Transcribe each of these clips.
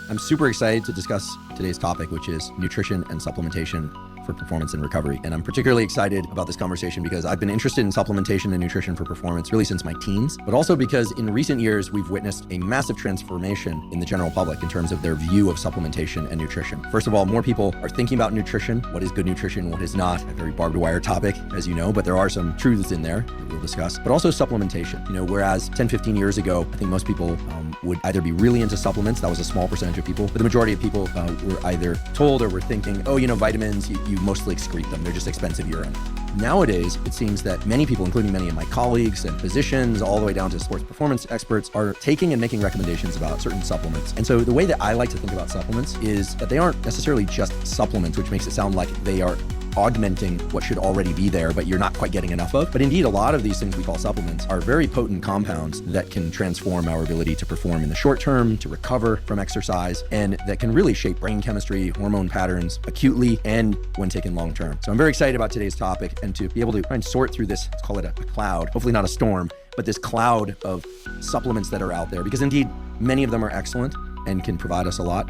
I'm super excited to discuss today's topic, which is nutrition and supplementation for performance and recovery. And I'm particularly excited about this conversation because I've been interested in supplementation and nutrition for performance really since my teens, but also because in recent years, we've witnessed a massive transformation in the general public in terms of their view of supplementation and nutrition. First of all, more people are thinking about nutrition. What is good nutrition? What is not? A very barbed wire topic, as you know, but there are some truths in there that we'll discuss, but also supplementation. Whereas 10, 15 years ago, I think most people would either be really into supplements. That was a small percentage of people, but the majority of people were either told or were thinking, oh, vitamins, you mostly excrete them. They're just expensive urine. Nowadays, it seems that many people, including many of my colleagues and physicians, all the way down to sports performance experts, are taking and making recommendations about certain supplements. And so the way that I like to think about supplements is that they aren't necessarily just supplements, which makes it sound like they are augmenting what should already be there, but you're not quite getting enough of. But indeed, a lot of these things we call supplements are very potent compounds that can transform our ability to perform in the short term, to recover from exercise, and that can really shape brain chemistry, hormone patterns acutely and when taken long term. So I'm very excited about today's topic and to be able to try and sort through this, let's call it a cloud, hopefully not a storm, but this cloud of supplements that are out there, because indeed, many of them are excellent and can provide us a lot.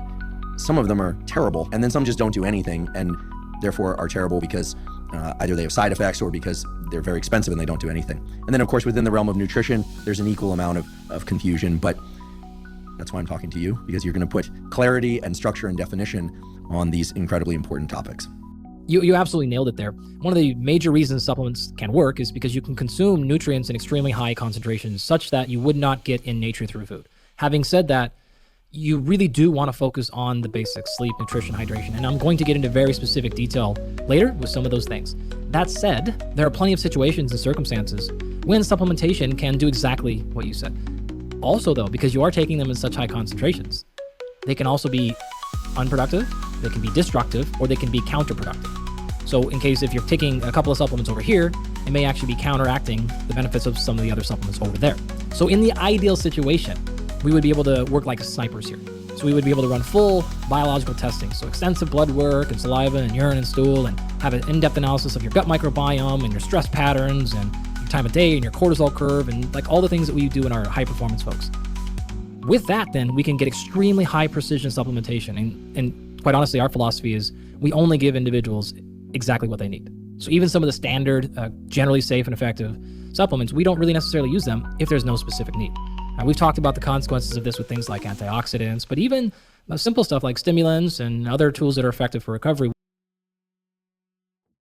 Some of them are terrible, and then some just don't do anything and therefore are terrible because either they have side effects or because they're very expensive and they don't do anything. And then of course, within the realm of nutrition, there's an equal amount of confusion, but that's why I'm talking to you, because you're gonna put clarity and structure and definition on these incredibly important topics. You absolutely nailed it there. One of the major reasons supplements can work is because you can consume nutrients in extremely high concentrations such that you would not get in nature through food. Having said that, you really do want to focus on the basics: sleep, nutrition, hydration. And I'm going to get into very specific detail later with some of those things. That said, there are plenty of situations and circumstances when supplementation can do exactly what you said. Also though, because you are taking them in such high concentrations, they can also be unproductive, they can be destructive, or they can be counterproductive. So in case if you're taking a couple of supplements over here, it may actually be counteracting the benefits of some of the other supplements over there. So in the ideal situation, we would be able to work like snipers here. So we would be able to run full biological testing. So extensive blood work and saliva and urine and stool, and have an in-depth analysis of your gut microbiome and your stress patterns and your time of day and your cortisol curve and like all the things that we do in our high performance folks. With that, then we can get extremely high precision supplementation. And quite honestly, our philosophy is we only give individuals exactly what they need. So even some of the standard, generally safe and effective supplements, we don't really necessarily use them if there's no specific need. We've talked about the consequences of this with things like antioxidants, but even simple stuff like stimulants and other tools that are effective for recovery.